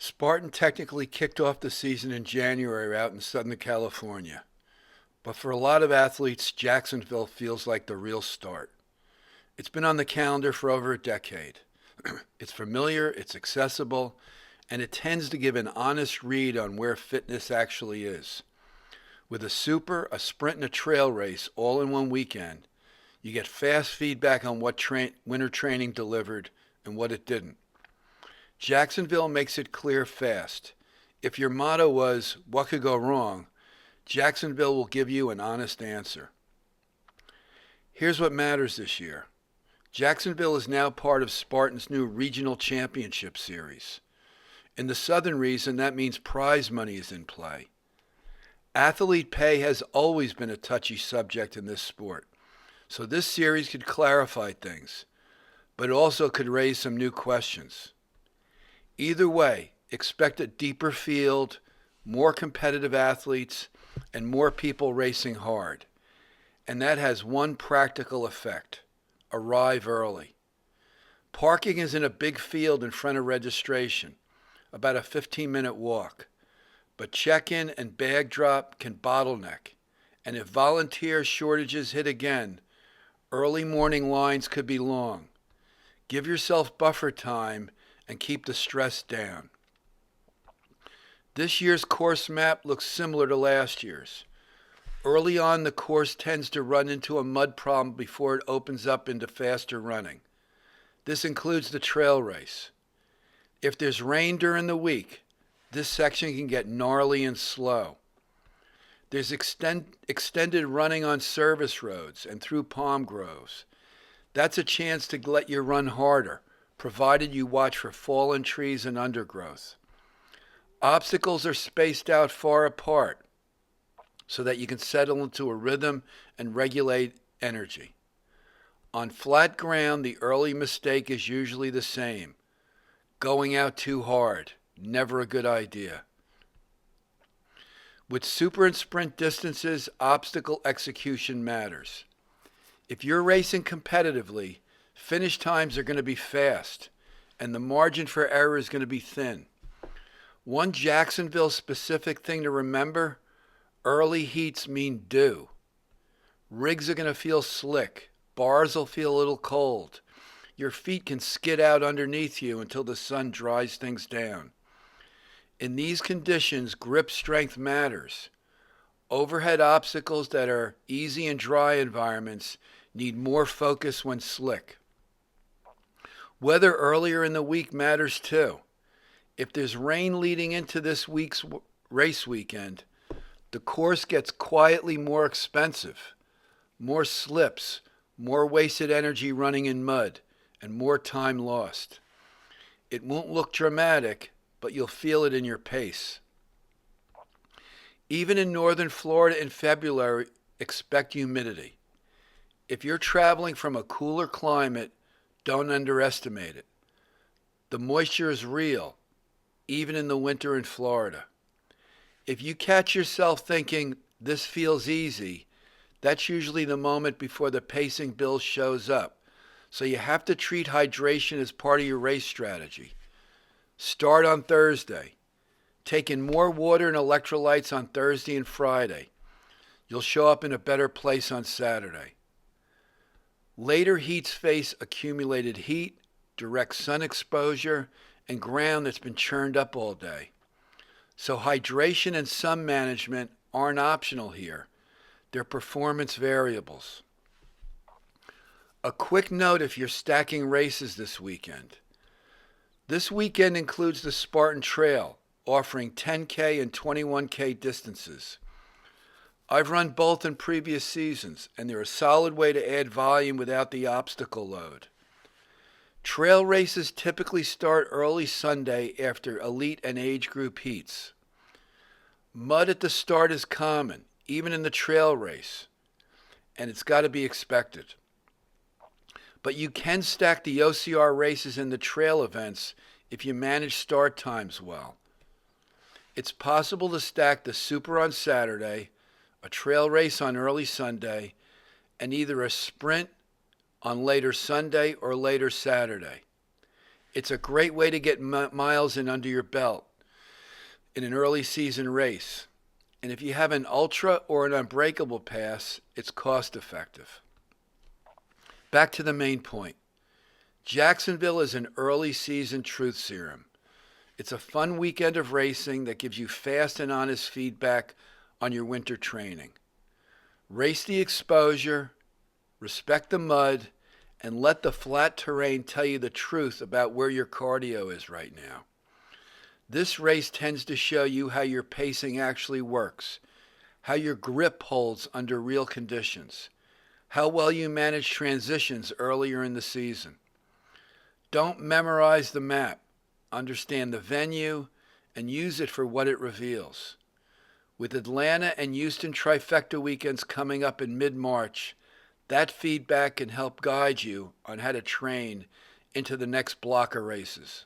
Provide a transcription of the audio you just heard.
Spartan technically kicked off the season in January out in Southern California, but for a lot of athletes, Jacksonville feels like the real start. It's been on the calendar for over a decade. It's familiar, it's accessible, and it tends to give an honest read on where fitness actually is. With a super, a sprint, and a trail race all in one weekend, you get fast feedback on what winter training delivered and what it didn't. Jacksonville makes it clear fast. If your motto was, what could go wrong? Jacksonville will give you an honest answer. Here's what matters this year. Jacksonville is now part of Spartan's new Regional Championship Series. In the Southern region, that means prize money is in play. Athlete pay has always been a touchy subject in this sport, so this series could clarify things, but it also could raise some new questions. Either way, expect a deeper field, more competitive athletes, and more people racing hard. And that has one practical effect: arrive early. Parking is in a big field in front of registration, about a 15-minute walk. But check-in and bag drop can bottleneck. And if volunteer shortages hit again, early morning lines could be long. Give yourself buffer time and keep the stress down. This year's course map looks similar to last year's. Early on, the course tends to run into a mud problem before it opens up into faster running. This includes the trail race. If there's rain during the week, this section can get gnarly and slow. There's extended running on service roads and through palm groves. That's a chance to let you run harder, provided you watch for fallen trees and undergrowth. Obstacles are spaced out far apart so that you can settle into a rhythm and regulate energy. On flat ground, the early mistake is usually the same: going out too hard. Never a good idea. With super and sprint distances, obstacle execution matters. If you're racing competitively, finish times are going to be fast, and the margin for error is going to be thin. One Jacksonville specific thing to remember: early heats mean dew. Rigs are going to feel slick. Bars will feel a little cold. Your feet can skid out underneath you until the sun dries things down. In these conditions, grip strength matters. Overhead obstacles that are easy in dry environments need more focus when slick. Weather earlier in the week matters too. If there's rain leading into this week's race weekend, the course gets quietly more expensive. More slips, more wasted energy running in mud, and more time lost. It won't look dramatic, but you'll feel it in your pace. Even in northern Florida in February, expect humidity. If you're traveling from a cooler climate, don't underestimate it. The moisture is real, even in the winter in Florida. If you catch yourself thinking, this feels easy, that's usually the moment before the pacing bill shows up. So you have to treat hydration as part of your race strategy. Start on Thursday. Take in more water and electrolytes on Thursday and Friday. You'll show up in a better place on Saturday. Later heats face accumulated heat, direct sun exposure, and ground that's been churned up all day. So hydration and sun management aren't optional here. They're performance variables. A quick note if you're stacking races this weekend. This weekend includes the Spartan Trail, offering 10K and 21K distances. I've run both in previous seasons, and they're a solid way to add volume without the obstacle load. Trail races typically start early Sunday after elite and age group heats. Mud at the start is common, even in the trail race, and it's got to be expected. But you can stack the OCR races and the trail events if you manage start times well. It's possible to stack the Super on Saturday, a trail race on early Sunday, and either a sprint on later Sunday or later Saturday. It's a great way to get miles in under your belt, in an early season race. And if you have an ultra or an unbreakable pass, it's cost effective. Back to the main point. Jacksonville is an early season truth serum. It's a fun weekend of racing that gives you fast and honest feedback on your winter training. Race the exposure, respect the mud, and let the flat terrain tell you the truth about where your cardio is right now. This race tends to show you how your pacing actually works, how your grip holds under real conditions, how well you manage transitions earlier in the season. Don't memorize the map. Understand the venue and use it for what it reveals. With Atlanta and Houston trifecta weekends coming up in mid-March, that feedback can help guide you on how to train into the next block of races.